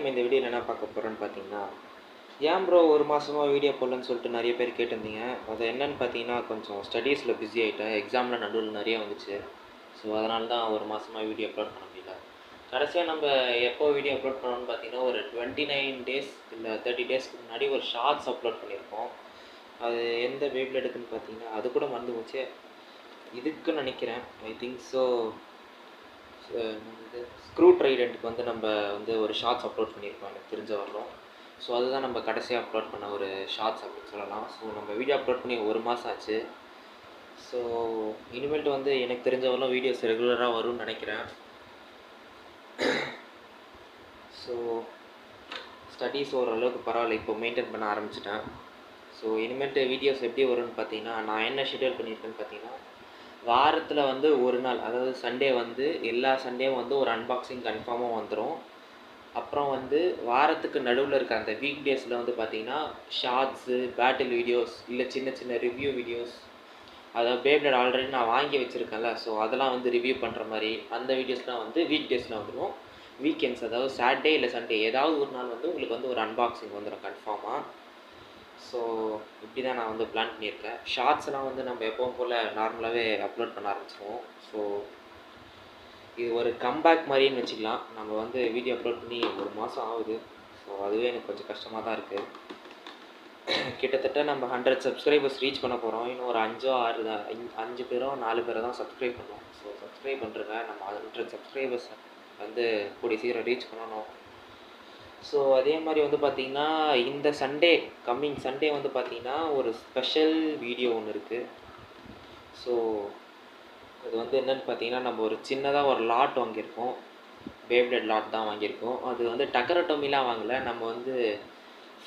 நம்ம இந்த வீடியோவில் என்ன பார்க்க போகிறோம்னு பார்த்தீங்கன்னா, ஏன் ப்ரோ ஒரு மாதமா வீடியோ போடலன்னு சொல்லிட்டு நிறைய பேர் கேட்டிருந்தீங்க. அது என்னன்னு பார்த்தீங்கன்னா, கொஞ்சம் ஸ்டடீஸில் பிஸி ஆகிட்டேன். எக்ஸாமில் நடுவில் நிறைய வந்துச்சு. ஸோ அதனால தான் ஒரு மாதமா வீடியோ அப்லோட் பண்ண முடியல. கடைசியாக நம்ம எப்போ வீடியோ அப்லோட் பண்ணோம்னு பார்த்தீங்கன்னா, ஒரு 29 டேஸ் இல்லை 30 டேஸ்க்கு முன்னாடி ஒரு ஷார்ட்ஸ் அப்லோட் பண்ணியிருக்கோம். அது எந்த வேவ்ல எடுக்குன்னு பார்த்தீங்கன்னா, அது கூட மறந்து போச்சு. இதுக்குன்னு நினைக்கிறேன். I think so. வந்து ஸ்க்ரூ ட்ரைடெண்ட்டுக்கு வந்து நம்ம வந்து ஒரு ஷார்ட்ஸ் அப்லோட் பண்ணியிருக்கோம் எனக்கு தெரிஞ்ச வரலும். ஸோ அதுதான் நம்ம கடைசியாக அப்லோட் பண்ண ஒரு ஷார்ட்ஸ் அப்படின்னு சொல்லலாம். ஸோ நம்ம வீடியோ அப்லோட் பண்ணி ஒரு மாதம் ஆச்சு. ஸோ இனிமேல்ட்டு வந்து எனக்கு தெரிஞ்ச வரலும் வீடியோஸ் ரெகுலராக வரும்னு நினைக்கிறேன். ஸோ ஸ்டடீஸ் ஓரளவுக்கு பரவாயில்ல, இப்போ மெயின்டைன் பண்ண ஆரம்பிச்சிட்டேன். ஸோ இனிமேல்ட்டு வீடியோஸ் எப்படி வரும்னு பார்த்தீங்கன்னா, நான் என்ன ஷெட்யூல் பண்ணியிருக்கேன்னு பார்த்தீங்கன்னா, வாரத்தில் வந்து ஒரு நாள், அதாவது சண்டே வந்து எல்லா சண்டேவும் வந்து ஒரு அன்பாக்சிங் கன்ஃபார்மாக வந்துடும். அப்புறம் வந்து வாரத்துக்கு நடுவில் இருக்க அந்த வீக் டேஸில் வந்து பார்த்திங்கன்னா, ஷார்ட்ஸு, பேட்டில் வீடியோஸ், இல்லை சின்ன சின்ன ரிவ்யூ வீடியோஸ், அதாவது பேப்ளேட் ஆல்ரெடி நான் வாங்கி வச்சுருக்கேன்ல, ஸோ அதெல்லாம் வந்து ரிவ்யூ பண்ணுற மாதிரி அந்த வீடியோஸ்லாம் வந்து வீக் டேஸில் வந்துடும். வீக்கெண்ட்ஸ், அதாவது சாட்டர்டே இல்லை சண்டே ஏதாவது ஒரு நாள் வந்து உங்களுக்கு வந்து ஒரு அன்பாக்சிங் வந்துடும் கன்ஃபார்மாக. ஸோ இப்படி தான் நான் வந்து பிளான் பண்ணியிருக்கேன். ஷார்ட்ஸ்லாம் வந்து நம்ம எப்பவும் போல் நார்மலாகவே அப்லோட் பண்ண ஆரம்பிச்சிடுவோம். ஸோ இது ஒரு கம்பேக் மாதிரின்னு வச்சுக்கலாம். நம்ம வந்து வீடியோ அப்லோட் பண்ணி ஒரு மாதம் ஆகுது. ஸோ அதுவே எனக்கு கொஞ்சம் கஷ்டமாக தான் இருக்குது. கிட்டத்தட்ட நம்ம 100 சப்ஸ்கிரைபர்ஸ் ரீச் பண்ண போகிறோம். இன்னும் ஒரு 5 தான், 5 பேரோ 4 பேரோ தான் சப்ஸ்கிரைப் பண்ணோம். ஸோ சப்ஸ்கிரைப் பண்ணுறங்க, நம்ம 100 சப்ஸ்கிரைபர்ஸ் வந்து கூடிய சீக்கிரம் ரீச் பண்ணணும். ஸோ அதே மாதிரி வந்து பார்த்திங்கன்னா, இந்த சண்டே, கம்மிங் சண்டே வந்து பார்த்திங்கன்னா ஒரு ஸ்பெஷல் வீடியோ ஒன்று இருக்குது. ஸோ அது வந்து என்னென்னு பார்த்தீங்கன்னா, நம்ம ஒரு சின்னதாக ஒரு லாட் வாங்கியிருக்கோம். பேப்ளேட் லாட் தான் வாங்கியிருக்கோம். அது வந்து டக்கரட்டோமிலாம் வாங்கலை, நம்ம வந்து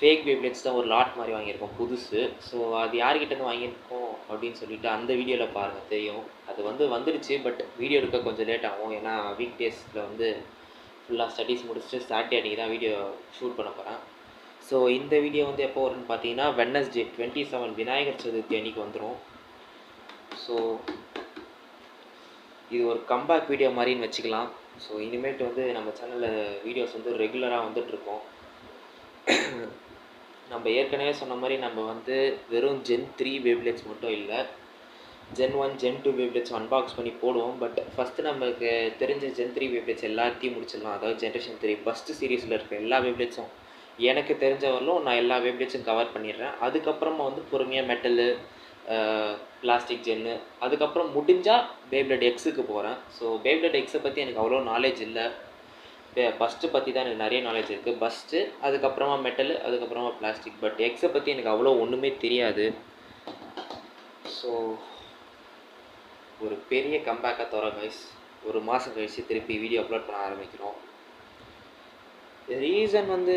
ஃபேக் பேப்ளேட்ஸ் தான் ஒரு லாட் மாதிரி வாங்கியிருக்கோம் புதுசு. ஸோ அது யார்கிட்டேருந்து வாங்கியிருக்கோம் அப்படின்னு சொல்லிட்டு அந்த வீடியோவில் பாருங்கள் தெரியும். அது வந்து வந்துடுச்சு, பட் வீடியோ எடுக்க கொஞ்சம் லேட் ஆகும். ஏன்னா வீக் டேஸில் வந்து ஃபுல்லாக ஸ்டடீஸ் முடிச்சுட்டு சாட்டர்டே அன்றைக்கி தான் வீடியோ ஷூட் பண்ண போகிறேன். ஸோ இந்த வீடியோ வந்து எப்போ வரும்னு பார்த்தீங்கன்னா, வெட்னஸ்டே 27 விநாயகர் சதுர்த்தி அன்றைக்கி வந்துடும். ஸோ இது ஒரு கம்பேக் வீடியோ மாதிரின்னு வச்சுக்கலாம். ஸோ இனிமேட்டு வந்து நம்ம சேனலில் வீடியோஸ் வந்து ரெகுலராக வந்துட்ருக்கோம். நம்ம ஏற்கனவே சொன்ன மாதிரி நம்ம வந்து வெறும் ஜென் 3 பேப்ளேட்ஸ் மட்டும் இல்லை, ஜென் 1 ஜென் 2 பேப்ளேட்ஸ் அன்பாக்ஸ் பண்ணி போடுவோம். பட் ஃபஸ்ட்டு நமக்கு தெரிஞ்ச ஜென் 3 பேப்ளேட்ஸ் எல்லாத்தையும் முடிச்சிடலாம். அதாவது ஜென்ரேஷன் 3 ஃபஸ்ட்டு சீரீஸில் இருக்க எல்லா பேப்ளேட்ஸும் எனக்கு தெரிஞ்ச வரலும் நான் எல்லா பேப்ளேட்ஸும் கவர் பண்ணிடுறேன். அதுக்கப்புறமா வந்து பொறுமையாக மெட்டலு, பிளாஸ்டிக் ஜென்னு, அதுக்கப்புறம் முடிஞ்சால் பேப்ளேட் எக்ஸுக்கு போகிறேன். ஸோ பேப்ளேட் எக்ஸை பற்றி எனக்கு அவ்வளோ நாலேஜ் இல்லை. பஸ்ட்டு பற்றி தான் எனக்கு நிறைய நாலேஜ் இருக்குது. பஸ்ட்டு, அதுக்கப்புறமா மெட்டலு, அதுக்கப்புறமா பிளாஸ்டிக். பட் எக்ஸை பற்றி எனக்கு அவ்வளோ ஒன்றுமே தெரியாது. ஸோ ஒரு பெரிய கம்பேக்காக தரோம் கைஸ். ஒரு மாதம் கழிச்சு திருப்பி வீடியோ அப்லோட் பண்ண ஆரம்பிக்கிறோம். ரீசன் வந்து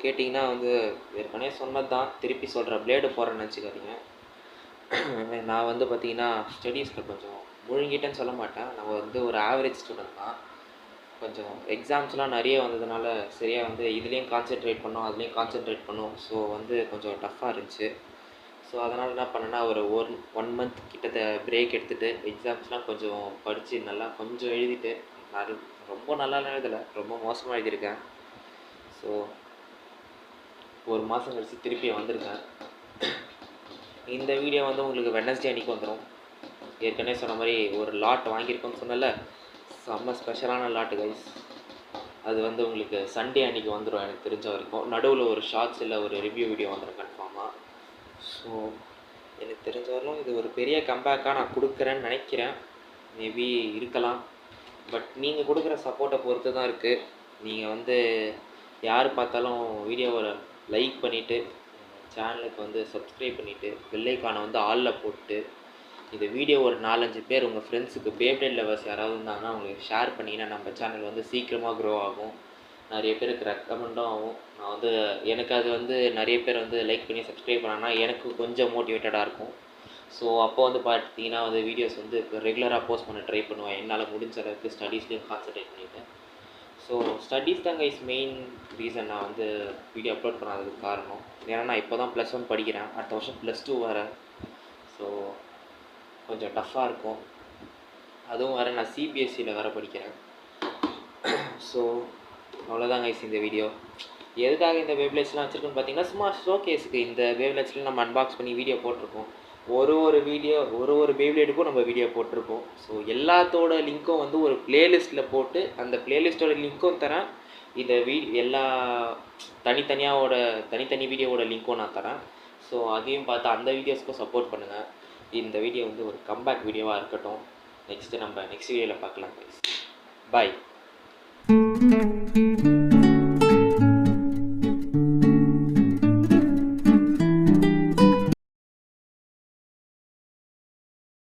கேட்டிங்கன்னா வந்து ஏற்கனவே சொன்னது தான், திருப்பி சொல்கிற, பிளேடு போகிறேன்னு நினச்சிக்காதீங்க. நான் வந்து பார்த்திங்கன்னா ஸ்டடீஸில் கொஞ்சம் முழுங்கிட்டேன்னு சொல்ல மாட்டேன். நம்ம வந்து ஒரு ஆவரேஜ் ஸ்டூடெண்ட் தான். கொஞ்சம் எக்ஸாம்ஸ்லாம் நிறைய வந்ததுனால சரியாக வந்து இதுலேயும் கான்சென்ட்ரேட் பண்ணோம், அதுலேயும் கான்சென்ட்ரேட் பண்ணோம். ஸோ வந்து கொஞ்சம் டஃப்பாக இருந்துச்சு. ஸோ அதனால் என்ன பண்ணேன்னா, ஒரு 1 மந்த் கிட்ட பிரேக் எடுத்துகிட்டு எக்ஸாம்ஸ்லாம் கொஞ்சம் படித்து நல்லா கொஞ்சம் எழுதிட்டு, நான் ரொம்ப நல்லாலாம் எழுதலை, ரொம்ப மோசமாக எழுதியிருக்கேன். ஸோ ஒரு மாதம் கழிச்சு திருப்பி வந்திருக்கேன். இந்த வீடியோ வந்து உங்களுக்கு வெட்னஸ்டே அன்றைக்கி வந்துடும். ஏற்கனவே சொன்ன மாதிரி ஒரு லாட் வாங்கியிருக்கோன்னு சொன்னல, செம்ம ஸ்பெஷலான லாட்டு கைஸ். அது வந்து உங்களுக்கு சண்டே அன்றைக்கி வந்துடும் எனக்கு தெரிஞ்ச வரைக்கும். நடுவில் ஒரு ஷார்ட்ஸ் இல்லை ஒரு ரிவ்யூ வீடியோ வந்துடும் கன்ஃபார்மாக. ஸோ எனக்கு தெரிஞ்ச வரலும் இது ஒரு பெரிய கம்பேக்காக நான் கொடுக்குறேன்னு நினைக்கிறேன். மேபி இருக்கலாம். பட் நீங்கள் கொடுக்குற சப்போர்ட்டை பொறுத்து தான் இருக்குது. நீங்கள் வந்து யார் பார்த்தாலும் வீடியோவை லைக் பண்ணிவிட்டு, சேனலுக்கு வந்து சப்ஸ்கிரைப் பண்ணிவிட்டு, பெல் ஐகானை வந்து ஆலில் போட்டு, இந்த வீடியோ ஒரு 4-5 பேர் உங்கள் ஃப்ரெண்ட்ஸுக்கு பேப்ளேட் லவர்ஸ் யாராவது இருந்தாங்கன்னா அவங்களுக்கு ஷேர் பண்ணிங்கன்னா நம்ம சேனல் வந்து சீக்கிரமாக க்ரோ ஆகும். நிறைய பேருக்கு ரெக்கமெண்டும் ஆகும். நான் வந்து எனக்கு அது வந்து நிறைய பேர் வந்து லைக் பண்ணி சப்ஸ்கிரைப் பண்ணாங்கன்னா எனக்கு கொஞ்சம் மோட்டிவேட்டடாக இருக்கும். ஸோ அப்போ வந்து பார்த்தீங்கன்னா வந்து வீடியோஸ் வந்து ரெகுலராக போஸ்ட் பண்ண ட்ரை பண்ணுவேன். என்னால் முடிஞ்ச அளவுக்கு ஸ்டடீஸ்லேயும் கான்சன்ட்ரேட் பண்ணிவிட்டேன். ஸோ ஸ்டடீஸ் தான் கைஸ் மெயின் ரீசன் நான் வந்து வீடியோ அப்லோட் பண்ணாததுக்கு காரணம். ஏன்னா நான் இப்போ தான் +1 படிக்கிறேன், அடுத்த வருஷம் +2 வேறு. ஸோ கொஞ்சம் டஃப்பாக இருக்கும். அதுவும் வேறு நான் சிபிஎஸ்சியில் வேறு படிக்கிறேன். ஸோ அவ்வளோதான் கைஸ் இந்த வீடியோ. எதுக்காக இந்த வேவ்லைட்ஸ்லாம் வச்சுருக்கோன்னு பார்த்தீங்கன்னா, சும்மா ஷோகேஸுக்கு இந்த வேவ்லைட்ஸ்லாம் நம்ம அன்பாக்ஸ் பண்ணி வீடியோ போட்டிருக்கோம். ஒரு வேவ்லைட்டுக்கும் நம்ம வீடியோ போட்டிருக்கோம். ஸோ எல்லாத்தோட லிங்க்கும் வந்து ஒரு பிளேலிஸ்ட்டில் போட்டு அந்த பிளேலிஸ்ட்டோட லிங்க்கும் தரேன். இந்த எல்லா தனித்தனி வீடியோவோட லிங்க்கும் நான் தரேன். ஸோ அதையும் பார்த்து அந்த வீடியோஸ்க்கும் சப்போர்ட் பண்ணுங்கள். இந்த வீடியோ வந்து ஒரு கம்பேக் வீடியோவாக இருக்கட்டும். நெக்ஸ்ட் வீடியோவில் பார்க்கலாம் கைஸ். பாய்.